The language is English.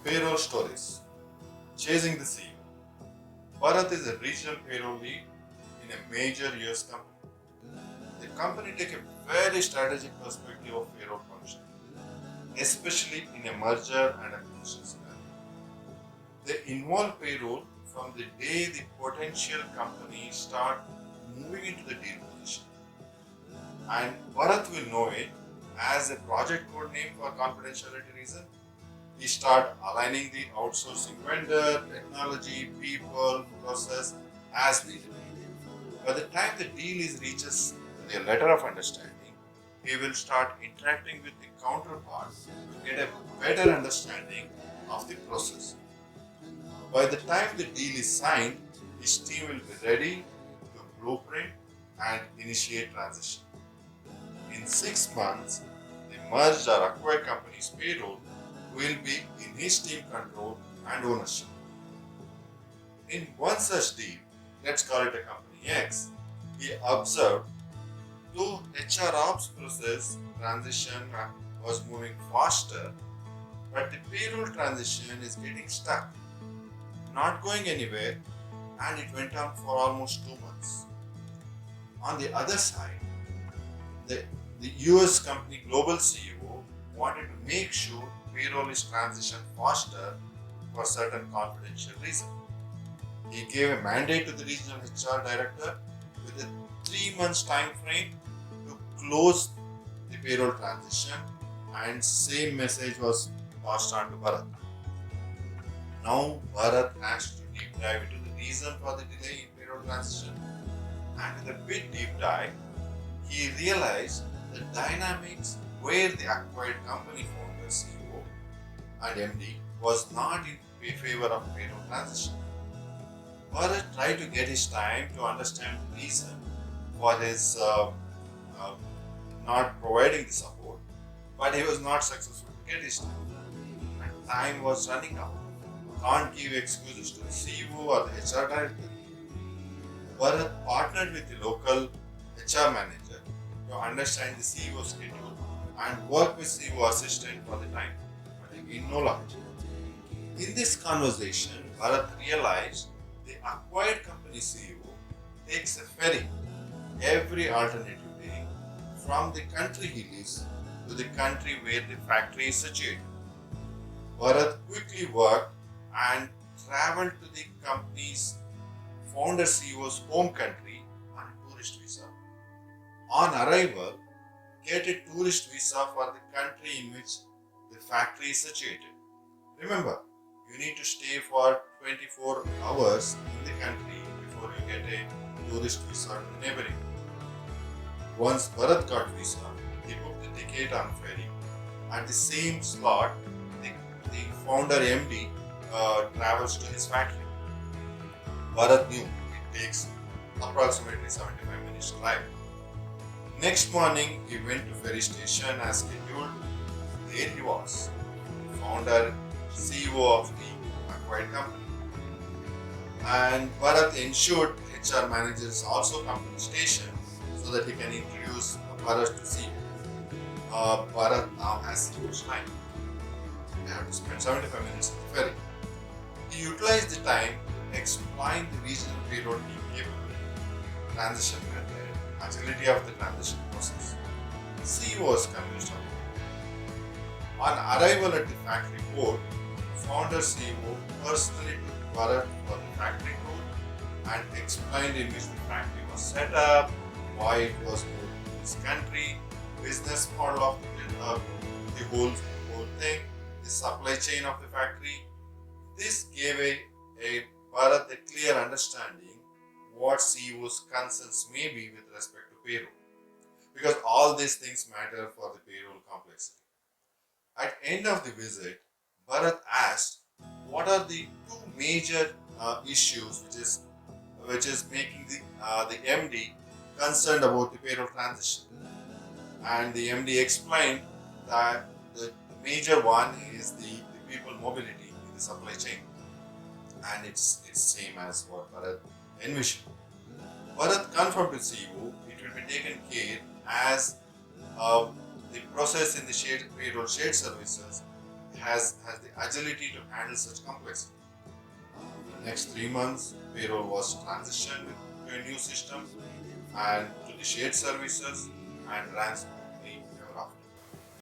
Payroll stories. Chasing the CEO. Bharat is a regional payroll lead in a major US company. The company takes a very strategic perspective of payroll function, especially in a merger and acquisition scenario. They involve payroll from the day the potential company start moving into the deal position. And Bharat will know it as a project code name for confidentiality reason. We start aligning the outsourcing vendor, technology, people, process as needed. By the time the deal is reaches the letter of understanding, he will start interacting with the counterpart to get a better understanding of the process. By the time the deal is signed, his team will be ready to blueprint and initiate transition. In 6 months, the merged or acquired company's payroll will be in his team control and ownership. In one such deal, let's call it a company X, he observed though HR ops process transition was moving faster, but the payroll transition is getting stuck, not going anywhere, and it went on for almost 2 months. On the other side, the, the US company global CEO wanted to make sure payroll is transitioned faster for certain confidential reason. He gave a mandate to the regional HR director with a 3 months time frame to close the payroll transition, and same message was passed on to Bharat. Now Bharat has to deep dive into the reason for the delay in payroll transition, and with a bit deep dive, he realized the dynamics where the acquired company founder CEO and MD was not in favor of payroll transition. Bharat tried to get his time to understand the reason for his uh, not providing the support, but he was not successful to get his time. And time was running out. Can't give excuses to the CEO or the HR director. Bharat partnered with the local HR manager to understand the CEO schedule and work with CEO assistant for the time. But again, no luck. In this conversation, Bharat realized the acquired company CEO takes a ferry every alternative day from the country he lives to the country where the factory is situated. Bharat quickly worked and traveled to the company's founder CEO's home country on a tourist visa. On arrival, get a tourist visa for the country in which the factory is situated. Remember, you need to stay for 24 hours in the country before you get a tourist visa to the neighboring. Once Bharat got visa, he booked the ticket on ferry. At the same slot, the founder MD travels to his factory. Bharat knew it takes approximately 75 minutes drive. Next morning, he went to ferry station as scheduled. There he was, the founder, CEO of the acquired company. And Bharat ensured HR managers also come to the station so that he can introduce Bharat to CEO. Bharat now has huge time. They have to spend 75 minutes on the ferry. He utilized the time to explain the regional payroll team capability, transition method, agility of the transition process. CEO was convinced of it. On arrival at the factory port, founder CEO personally took Bharat for the factory tour and explained in which the factory was set up, why it was moved to this country, business model of the whole thing, the supply chain of the factory. This gave a Bharat a clear understanding what CEO's concerns may be with respect to payroll. Because all these things matter for the payroll complexity. At end of the visit, Bharat asked, "What are the two major issues which is making the MD concerned about the payroll transition?" And the MD explained that the major one is the people mobility in the supply chain, and it's same as what Bharat envisioned. Bharat confirmed to CEO it will be taken care as uh, the process in the shared payroll shared services has the agility to handle such complexity. The next 3 months, payroll was transitioned to a new system and to the shared services and ran smoothly.